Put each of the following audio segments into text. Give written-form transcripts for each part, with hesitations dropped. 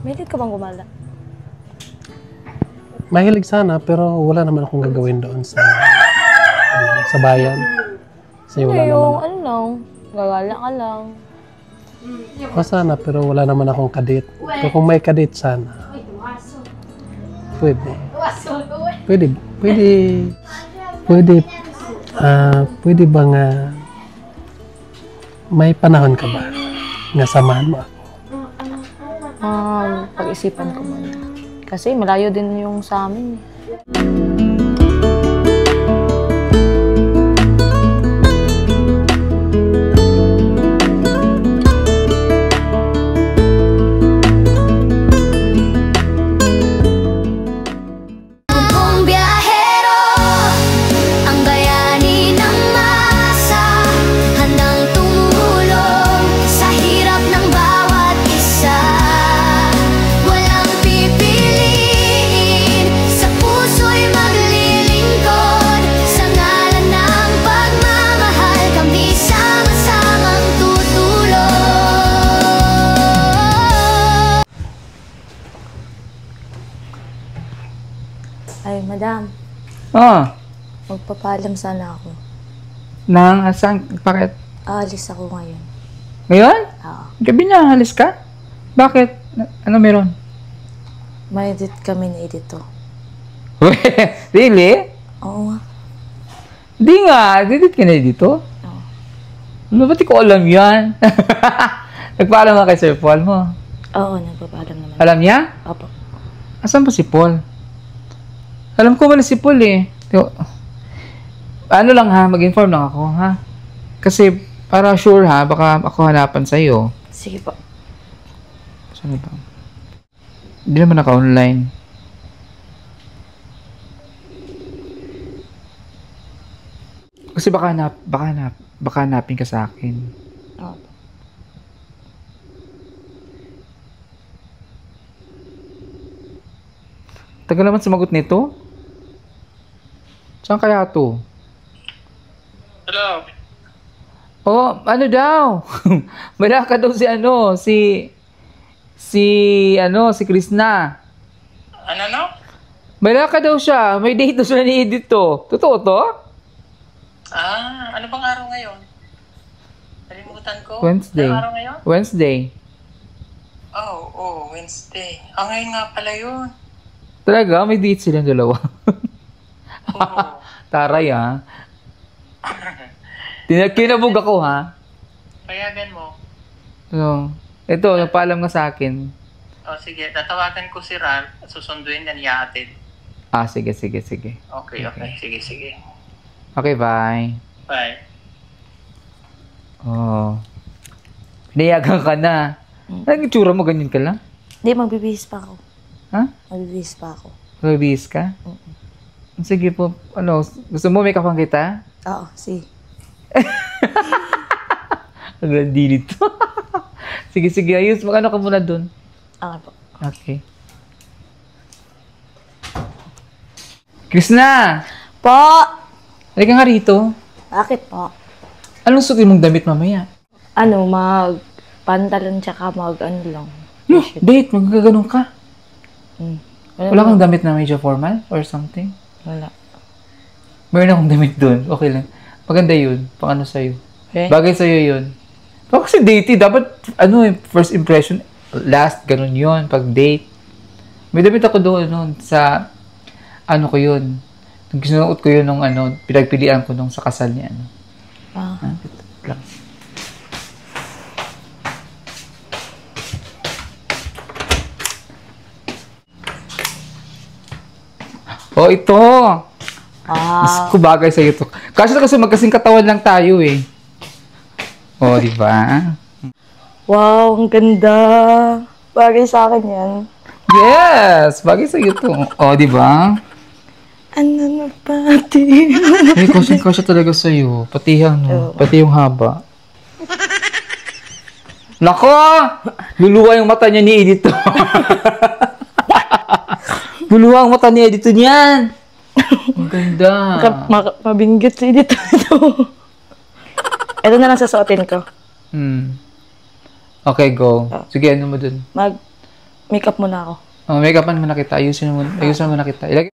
Mahilig ka bang gumala? Mahilig sana, pero wala naman akong gagawin doon sa bayan. Kasi wala naman. Ano lang, gagala ka lang. Sana, pero wala naman akong kadit. Pero kung may kadit sana, pwede. Pwede ba nga may panahon ka ba nga samahan mo ako? Pag-isipan ko muna. Kasi malayo din yung sa amin. Ay, madam. Magpapaalam sana ako. Saan? Bakit? Aalis ako ngayon. Ngayon? Oo. Gabi na, alis ka? Bakit? Ano meron? May edit kami ni Edito. Really? Oo nga. Di nga, didit ka na dito? Oo. Ano, ba't di ko alam yan? Nagpaalam ka kay Sir Paul mo? Oo, nagpapaalam naman. Alam niya? Opo. Asan ba si Paul? Alam ko wala si Paul eh. Ano lang ha, mag-inform lang ako ha. Kasi para sure ha, baka ako hanapan sa'yo. Sige po. Saan ba? Hindi naman naka-online. Kasi baka hanapin ka sa akin. Opo. Tagal naman sumagot nito. Saan kaya to? Hello. Oh, ano daw? Wala ka daw si Krishna. Ano? Wala ka daw siya. May date daw sila ni Edith to. Totoo to? Ano bang araw ngayon? Nalimutan ko. Wednesday. Anong araw ngayon? Wednesday. Wednesday. Ngayon nga pala yun. Talaga? May date silang dalawa. Oo. Taray ha. Kinabog ako ha. Payagan mo. Ito, nagpaalam nga sa akin. Sige. Tatawagan ko si Ral at susunduin na niya atid. Sige. Okay. Sige. Okay, bye. Bye. Pinayagan ka na. Anong itsura mo? Ganyan ka lang? Hindi, magbibihis pa ako. Ha? Magbibihis pa ako. Magbibihis ka? Sige po. Gusto mo make upan kita? Oo, sige. Ang gandi nito. Sige, ayos. Mag-ano ka muna dun. Okay po. Okay. Krishna! Po! Halika nga rito. Bakit po? Anong suotin mong damit mamaya? Pantalon tsaka lang. No, date. Magaganon ka. Wala Wala kang damit na medyo formal or something? Wala. Meron akong damit dun. Okay lang. Maganda yun. Pang ano sa'yo. Okay. Bagay sa'yo yun. Kasi date, dapat, first impression, last, ganun yun, pag date. May damit ako doon, sa, ko yun. Sinuot ko yun nung, pinagpilian ko nung sa kasal niya, lang. Ito! Mas kubagay sa'yo to. Kasi magkasing katawan lang tayo eh. Di ba? Wow, ang ganda. Bagay sa akin yan. Yes! Bagay sa'yo to. Di ba? Ano na pati? Ay, kasya talaga sa'yo. Pati yung haba. Nako! Luluwa yung mata niya ni Edith. Luluwa ang mata ni Edith niyan. Ang ganda. Mabinggit si Edith. Ito na lang sasuotin ko. Okay, go. Sige, ano mo dun? Makeup mo na ako. Oh, make-upan mo na kita. Ayusin mo na kita. Ilagay.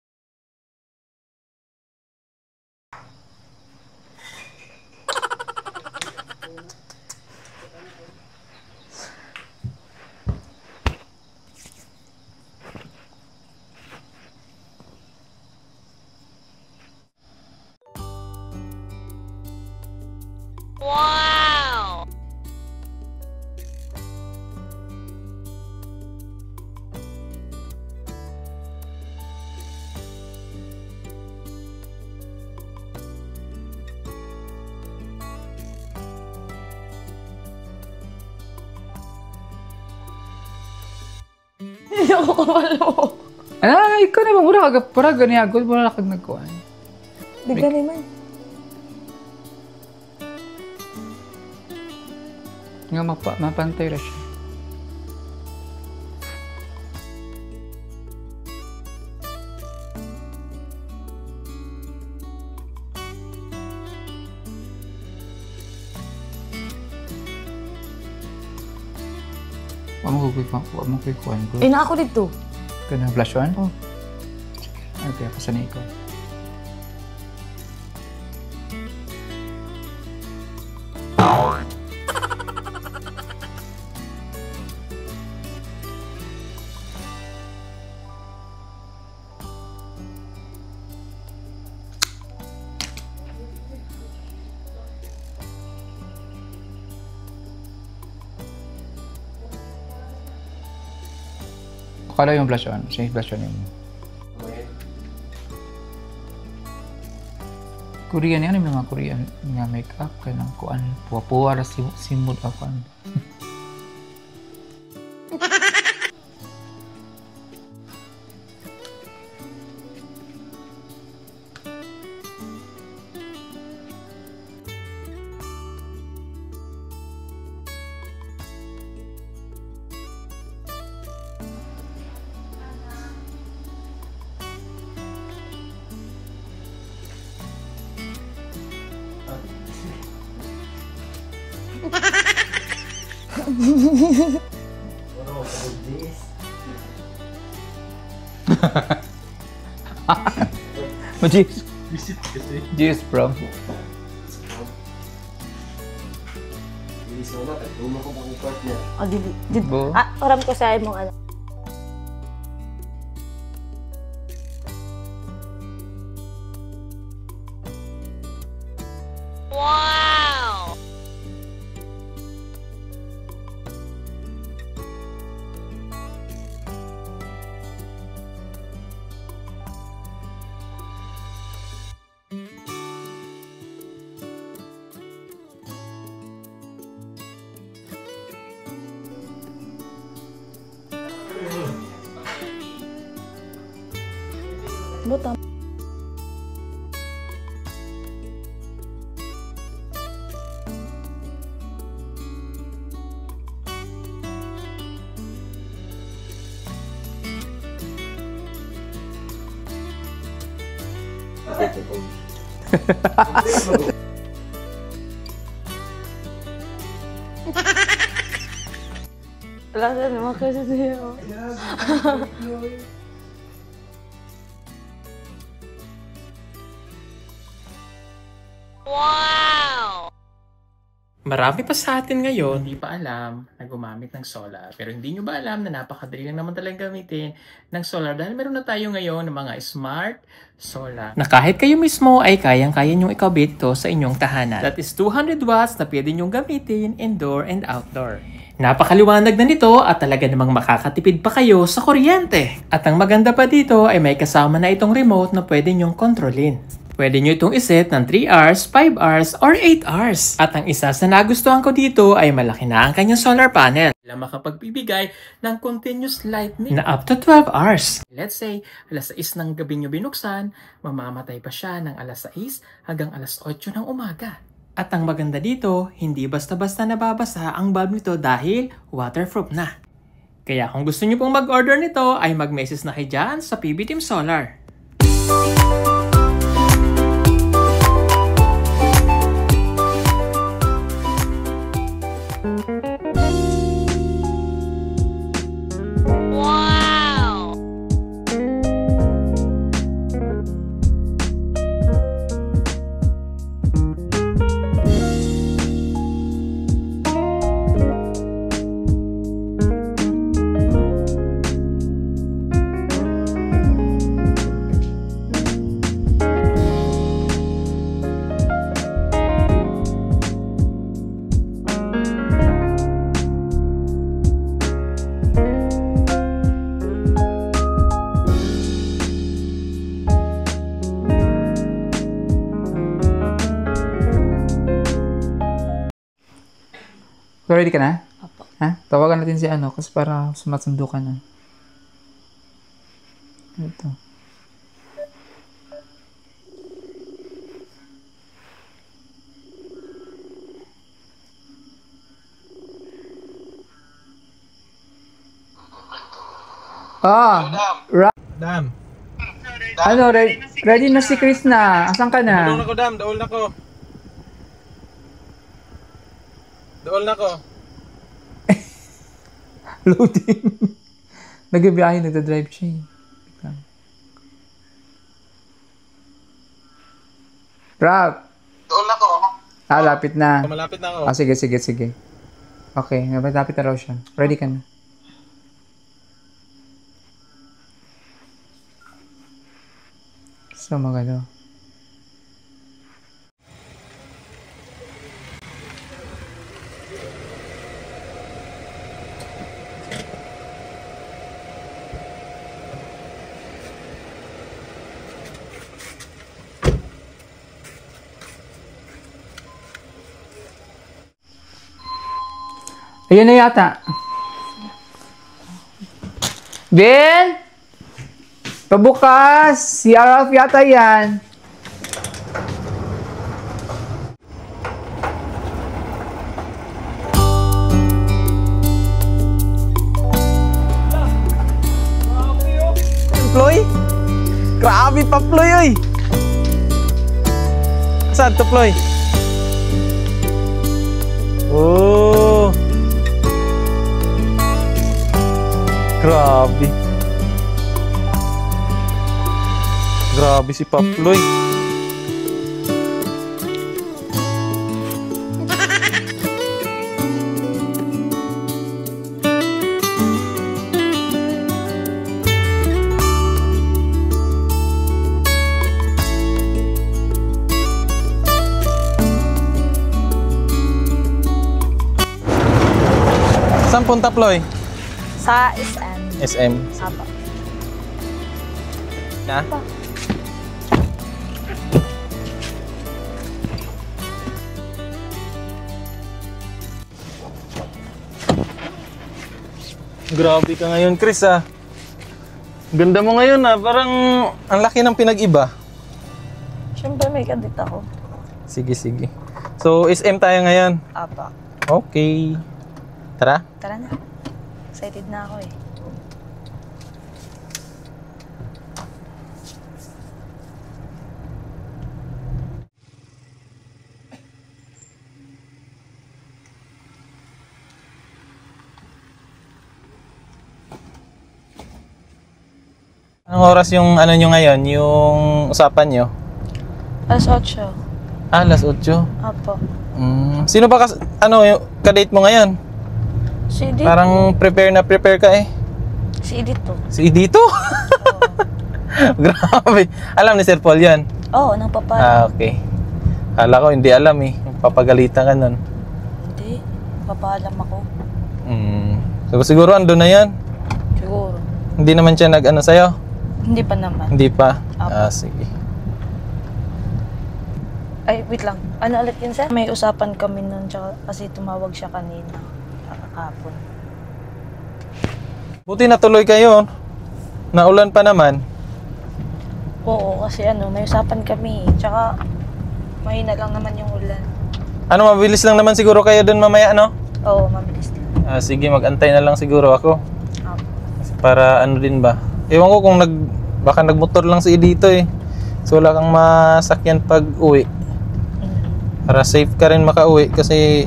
Hindi ako kamalo. Ay, ikaw naman. Mura ganyan. Mura kag nagkuhan. Di ka naman. Nga mapantay ra siya. Huwag mo ko'y kuhan ko. Eh, na ako dito. Kaya blush on? Oh. Okay, pasanay ko. Kala yung blush on. Siya yung blush on yun. Korean yan, yung mga Korean nga make-up. Kaya nang kuan, puwa-puwa ra simul ako. Jeez, bro. Oh, Bo. Oram ko sa mong ano. Buta. Wala naman kasi siya. Marami pa sa atin ngayon, hindi pa alam na gumamit ng solar. Pero hindi nyo ba alam na napakadali lang naman talagang gamitin ng solar dahil meron na tayo ngayon ng mga smart solar. Na kahit kayo mismo ay kayang-kaya nyong ikabit ito sa inyong tahanan. That is 200 watts na pwede nyong gamitin indoor and outdoor. Napakaliwanag na nito at talaga namang makakatipid pa kayo sa kuryente. At ang maganda pa dito ay may kasama na itong remote na pwede nyong kontrolin. Pwede nyo itong iset ng 3 hours, 5 hours, or 8 hours. At ang isa sa nagustuhan ko dito ay malaki na ang kanyang solar panel. Na makapagbibigay ng continuous lightning na up to 12 hours. Let's say, alas 6 ng gabi nyo binuksan, mamamatay pa siya ng alas 6 hanggang alas 8 ng umaga. At ang maganda dito, hindi basta-basta nababasa ang bulb nito dahil waterproof na. Kaya kung gusto nyo pong mag-order nito, ay mag-message na kayo dyan sa PB Team Solar. Wow! Ready ka na? Apo. Ha? Tawagan natin si ano, kasi para sumasundo ka na. Ito. Dam. Ano, ready na si Chris na. Asan ka na? Daol na ko, Dam. Daol na ko. Daol na ko. Loading. Nagbibiyahe, nagda-drive siya eh. Rap! Doon ako. Lapit na. Malapit na ako. Sige. Okay, malapit na raw siya. Ready ka na. So, magano. Ayun na yata. Ben! Pabukas! Si Araf yata yan. Ploy? Grabe pa, Ploy, oy! Saan to, Ploy? Oh! Grabe. Grabe si Paploy. Saan punta, Ploy? Sa SM. SM. Apo. Na? Grabe ka ngayon, Chris, ah. Ganda mo ngayon, ah. Parang ang laki ng pinag-iba. Siyempre may kadit ako. Sige. So, SM tayo ngayon. Apo. Okay. Tara. Tara na. Excited na ako eh. Anong oras yung ano nyo ngayon? Yung usapan nyo? Alas 8. Alas 8. Apo. Sino ba yung kadate mo ngayon? Si Edith. Parang prepare ka eh. Si Edith to. Si dito? Grabe. Alam ni Sir Paul yan? Oo, nang papala. Okay. Kala ko hindi alam eh. Papagalitan ka nun. Hindi. Papalam ako. So, siguro ando na yan. Siguro. Hindi naman siya nag-ano sa'yo? Hindi pa naman. Hindi pa? Apo. Sige. Ay, wait lang. Ano ulit yun, sir? May usapan kami nun, tsaka kasi tumawag siya kanina. Kakapon. Buti natuloy kayo. Naulan pa naman. Oo, kasi may usapan kami. Tsaka, mahina lang naman yung ulan. Ano, mabilis lang naman siguro kayo dun mamaya, no? Oo, mabilis lang. Sige, mag-antay na lang siguro ako. Apo. Para ano din ba? Ewan ko kung baka nagmotor lang si dito eh. So wala kang masakyan pag uwi. Para safe ka rin makauwi kasi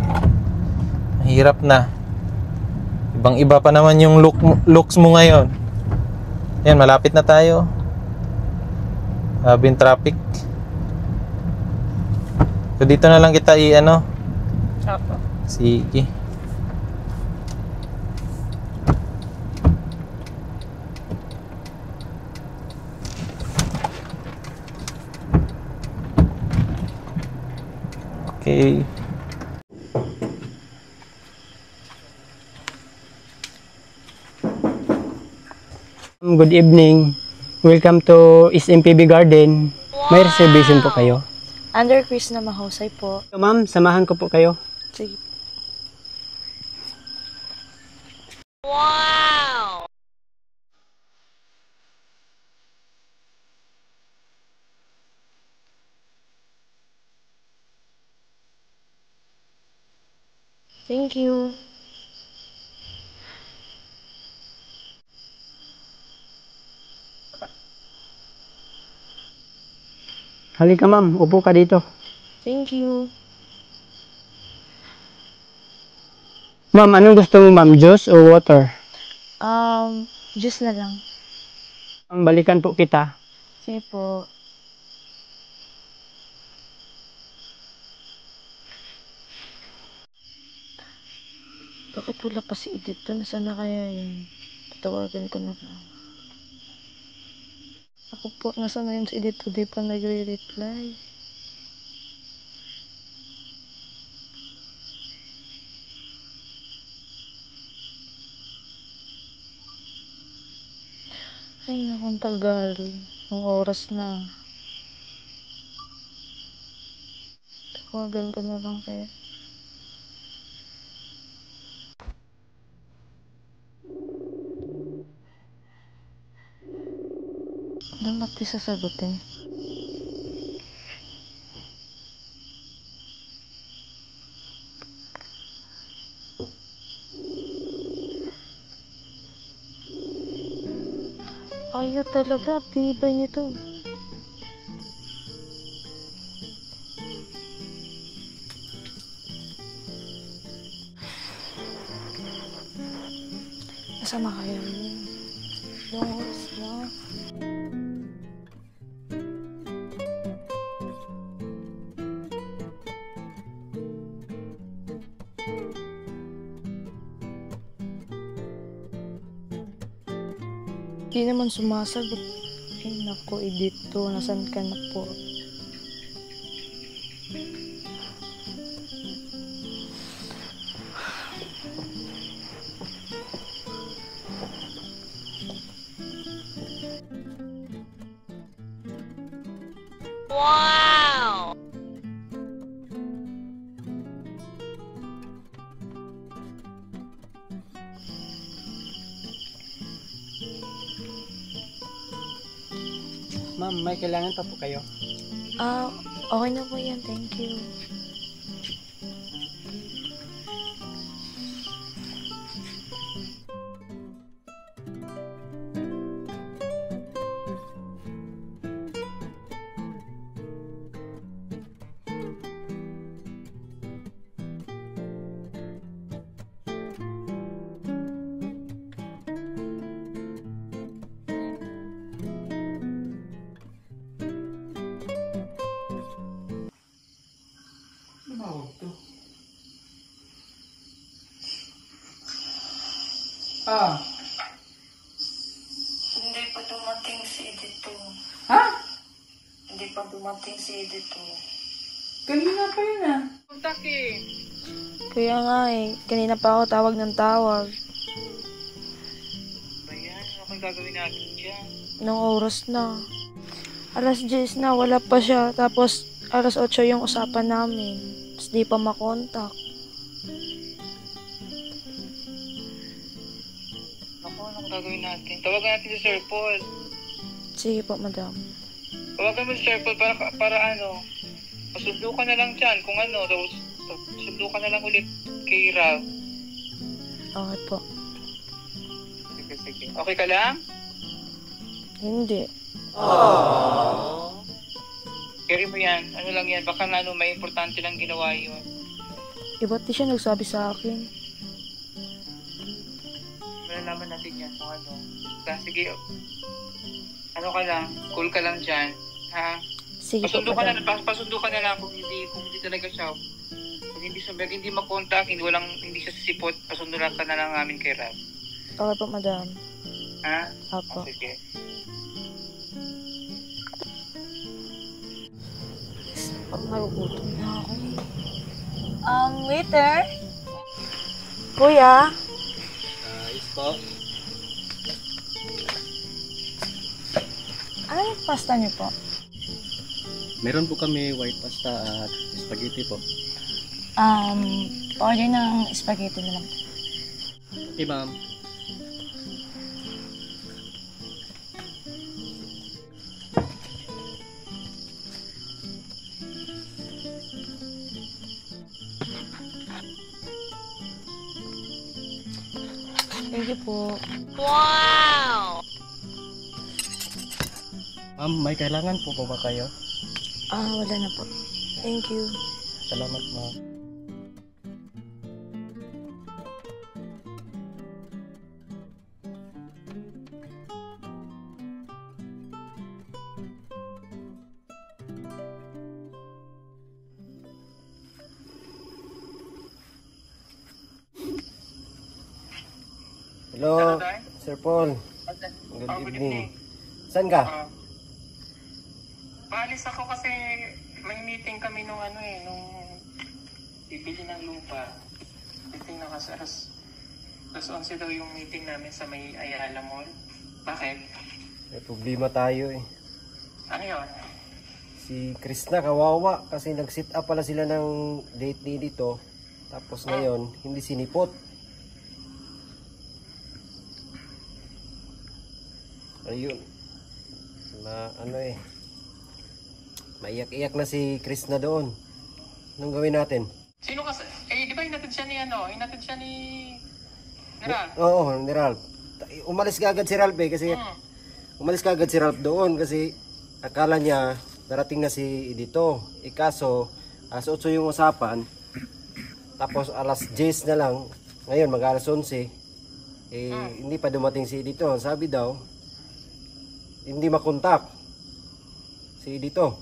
mahirap na. Ibang iba pa naman yung looks mo ngayon. Yan, malapit na tayo. Sabi yung traffic. So dito na lang kita Apo. Sige. Okay. Good evening. Welcome to SMPB Garden. May reservation po kayo. Under Chris na mahusay po. So, ma'am, samahan ko po kayo. Sige. Thank you. Halika ma'am, upo ka dito. Thank you. Ma'am, anong gusto mo ma'am? Juice o water? Juice na lang. Ang balikan po kita. Sige po. Bakit wala pa si Edith doon? Nasaan na kaya yun? Tatawagan ko na lang. Ako po, nasaan na yun si Edith? Hindi pa nagre-reply. Ay, nakong tagal. Ang oras na. Tawagan ko na lang kaya. Doon ba't di sasagutin? Ayaw talaga, tibay nito. Nasaan na kaya yun? Long oras na. Di naman sumasagot. Ay, naku, Edito. Nasaan ka na po? Ma'am, may kailangan pa po kayo. Okay na po yan. Thank you. Tumawag to. Hindi pa dumating si Edito. Ha? Hindi pa dumating si Edito. Kanina pa yun ah. Kaya nga eh. Kanina pa ako tawag ng tawag. Ayan, ano kang gagawin natin dyan? Nung oras na. Alas 10 na, wala pa siya. Tapos, alas 8 yung usapan namin. Tapos di pa makontak. Ako, ano kang gagawin natin? Tawagan natin si Sir Paul. Sige po, madam. Tawagan mo si Sir Paul para ano, masundo ka na lang dyan. Kung ano, sundo ka na lang ulit kay Rav. Okay po. Sige. Okay ka lang? Hindi. Carry mo yan. Ano lang yan. Baka na ano, may importante lang ginawa yun. Ba't di siya nagsabi sa akin? Malalaman natin yan kung ano. Sige. Ano ka lang. Cool ka lang dyan. Ha? Sige po, Pasundo ka madam. na. Pasundo ka na lang kung hindi talaga siya. Kung hindi makontak, hindi siya sisipot, pasundo lang ka na lang namin kay Rav. Okay po, madam. Ha? Apo. Sige. Pag nagugutom na ako. Waiter? Kuya? Ayos po. Ano yung pasta niyo po? Meron po kami white pasta at spaghetti po. Order ng spaghetti na lang. Okay, ma'am. Thank you po. Ma'am, may kailangan po ba kayo? Wala na po. Thank you. Salamat, ma'am. Hello, Tay? Sir Paul. Good evening. Saan ka? Paalis ako kasi may meeting kami nung bibili ng lupa. Meeting na kasi alas 11 daw yung meeting namin sa may Ayala Mall. Bakit? May problema tayo eh. Ano yun? Si Krishna kawawa kasi nag-sit up pala sila ng date day dito. Tapos ngayon, hindi sinipot. Ayun. Maiyak-iyak na si Krishna doon. Anong gawin natin? Sino kasi? Di ba hinatid siya ni Hinatid siya ni Ralph? Oo, ni Ralph. Umalis ka agad si Ralph eh kasi umalis ka agad si Ralph doon kasi akala niya darating na si dito. Kaso alas 8 yung usapan. Tapos alas 10 na lang. Ngayon mag alas 11. Hindi pa dumating si dito. Sabi daw hindi makontak si dito.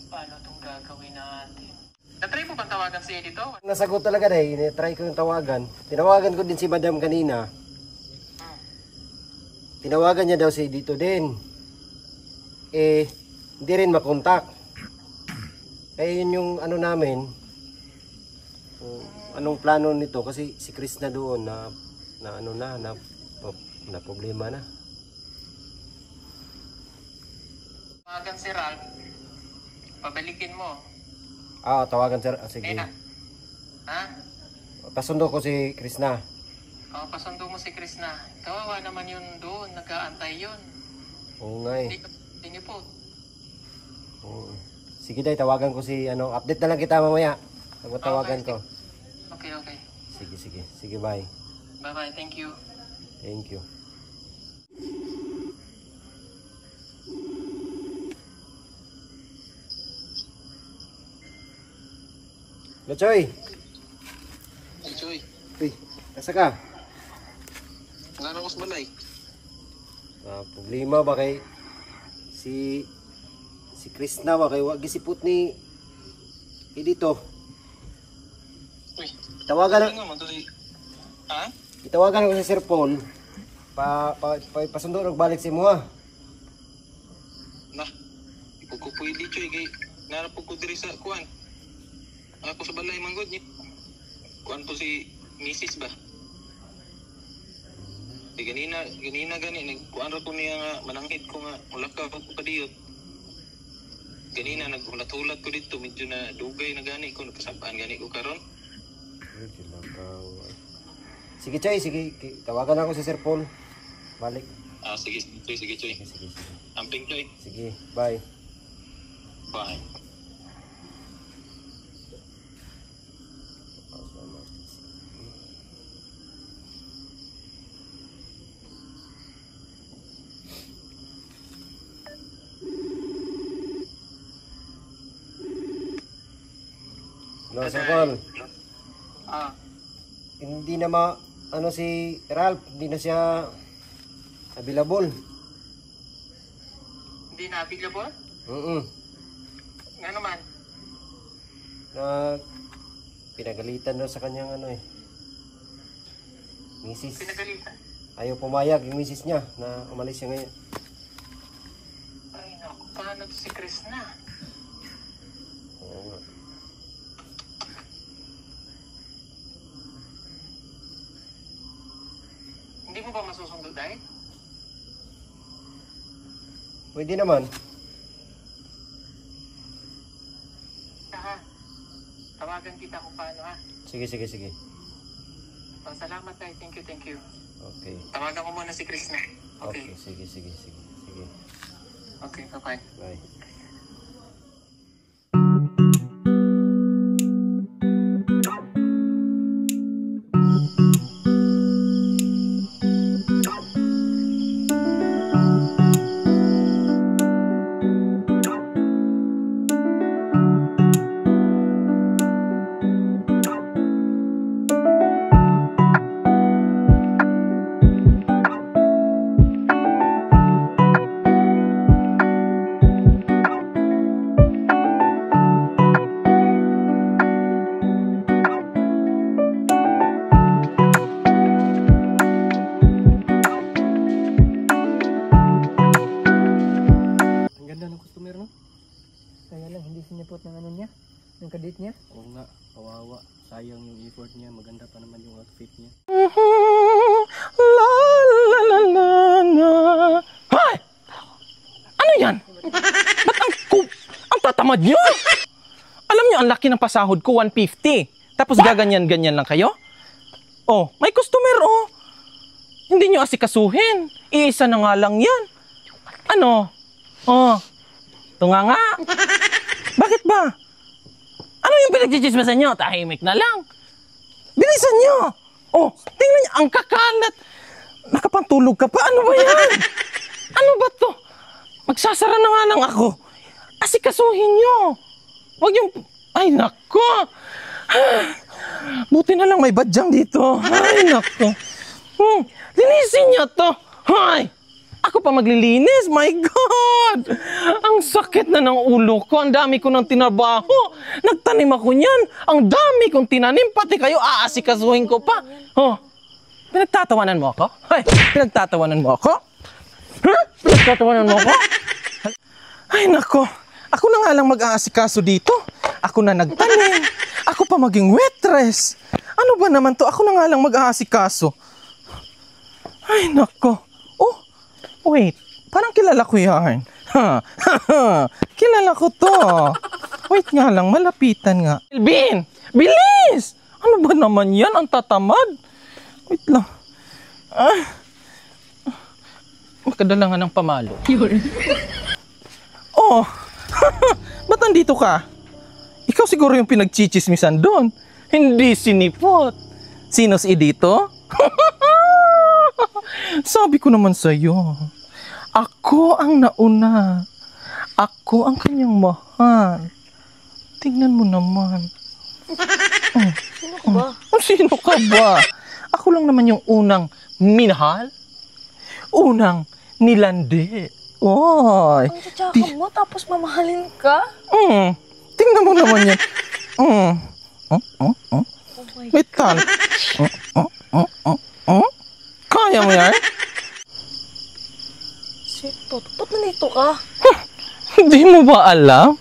Paano itong gagawin natin? Na-try mo bang tawagan si Edito? Nasagot talaga na eh. Try ko yung tawagan. Tinawagan ko din si Madam kanina. Tinawagan niya daw si dito din. Hindi rin makontak. Kaya yun yung namin. Anong plano nito? Kasi si Chris na doon na problema na. Tawagan si Ralph. Pabalikin mo. Tawagan sir. Sige. Ha? Pasundo ko si Krishna. Pasundo mo si Krishna. Kawawa naman yun doon. Nag-aantay yun. Oo nga eh. Hindi po. Oo. Sige day, tawagan ko si update na lang kita mamaya. Tawagan ko. Okay. Sige, bye. Bye-bye. Thank you. Thank you. Lochoy! Choy, Uy, nasa ka? ngano ko sa balay? Problema ba kay si Krishna ba kay wag gisipot ni dito. Uy, Tawagan nga man to si... Ha? Itawagan ako sa Sir Paul. Pasundo og balik si mo ha. Na, ipag ko pwede Choy, kay narapog ko diri sa kuan. Ako sa balay manggod niya. Kuan po si Mrs. ba? Ganina nagkuan ra ko niya nga mananghid ko nga ulaka ko padiyot. Ganina naghulat-hulat ko dito, medyo na dugay na gani ko, napasabaan gani ko karon. Sige Choy, sige. Tawagan ako si Sir Paul. Balik. Sige Choy. Sige. Amping Choy. Sige, bye. Bye. Hello, Sir Paul. Hindi na si Ralph, hindi na siya available. Hindi na available? Nga naman? Pinagalitan daw sa kanyang misis. Pinagalitan? Ayaw pumayag yung misis niya na umalis siya ngayon. Ay naku, paano to si Krishna? Oo nga. Hindi mo ba masusundo dahil? Pwede naman. Tawagan kita kung paano ha. Sige. Salamat tayo. Thank you. Okay. Tawagan ko muna si Krishna. Okay. Sige. Okay, bye-bye. Bye. niya. La la la la la. Hoy! Ano yan? Ba't ang tatamad nyo? Alam nyo, ang laki ng pasahod ko, 150. Tapos gaganyan-ganyan lang kayo? Oh, may customer oh. Hindi nyo asikasuhin. Iisa na nga lang yan. Ano? Oh, tunga nga. Bakit ba? Ano yung pinagchichismasan nyo? Tahimik na lang. Bilisan nyo. Oh, tingnan nyo, ang kakalat. Nakapantulog ka pa? Ano ba yan? Ano ba to? Magsasara na nga lang ako. Asikasuhin nyo. Huwag yung... Ay, nako. Buti na lang may badyang dito. Ay, nako. Linisin nyo to. Hay! Ako pa maglilinis. My God! Ang sakit na ng ulo ko. Ang dami ko ng tinabaho. Nagtanim ako niyan. Ang dami kong tinanim. Pati kayo, aasikasuhin ko pa. Oh, pinagtatawanan mo ako? Hay! Pinagtatawanan mo ako? Huh? Pinagtatawanan mo ako? Ay, nako. Ako na nga lang mag-aasikaso dito. Ako na nagtanim. Ako pa maging waitress. Ano ba naman to? Ako na nga lang mag-aasikaso. Ay, nako. Oh, wait. Parang kilala ko yan. Kilala ko to. Wait nga lang, malapitan nga. Elvin! Bilis! Ano ba naman yan? Ang tatamad. Wait lang. Makadala nga ng pamalo. Oh, ba't nandito ka? Ikaw siguro yung pinagchichismisan doon. Hindi sinipot. Sino si Edito? Sabi ko naman sa'yo, ako ang nauna. Ako ang kanyang mahal. Tingnan mo naman. Sino ka ba? Sino ka ba? Ako lang naman yung unang minahal. Unang nilandi. Oy. Ang tsaka mo, tapos mamahalin ka? Tingnan mo naman yan. Oh my Wait lang. Kaya mo yan? Sito, ba't nandito ka? Hindi mo ba alam?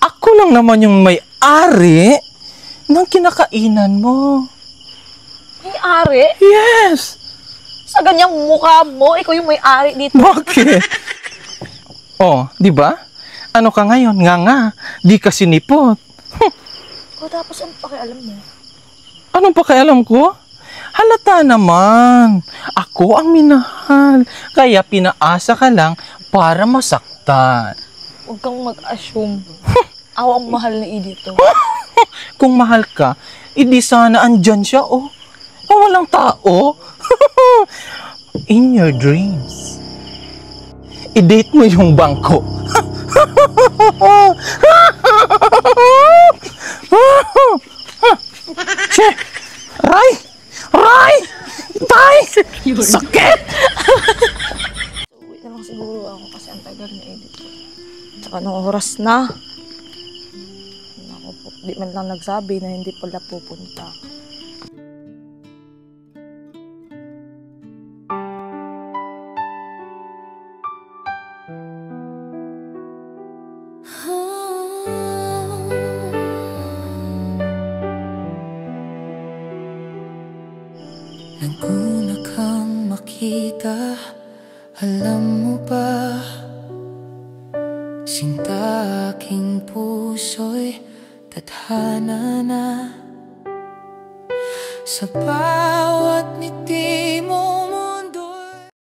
Ako lang naman yung may-ari ng kinakainan mo. May-ari? Yes! Sa ganyang mukha mo, ikaw yung may-ari dito. Bakit? Oh, di ba? Ano ka ngayon? Nga, di ka sinipot. O tapos ang pakialam mo? Anong pakialam ko? Halata naman. Ako ang minahal. Kaya pinaasa ka lang para masaktan. Huwag kang mag-assume. Ako ang mahal ni Edito. Kung mahal ka, hindi sana andyan siya, oh. Oh, walang tao. In your dreams. I-date mo yung bangko. Che! Ray! Ray! Tay! Sakit! Uwi na lang siguro ako kasi ang tagal na Edito. Tsaka nung oras na. Naku po, di man lang nagsabi na hindi pala pupunta. Naguna kang makita, alam mo ba? Sinta aking puso'y tadhana na. Sa bawat ngiti mo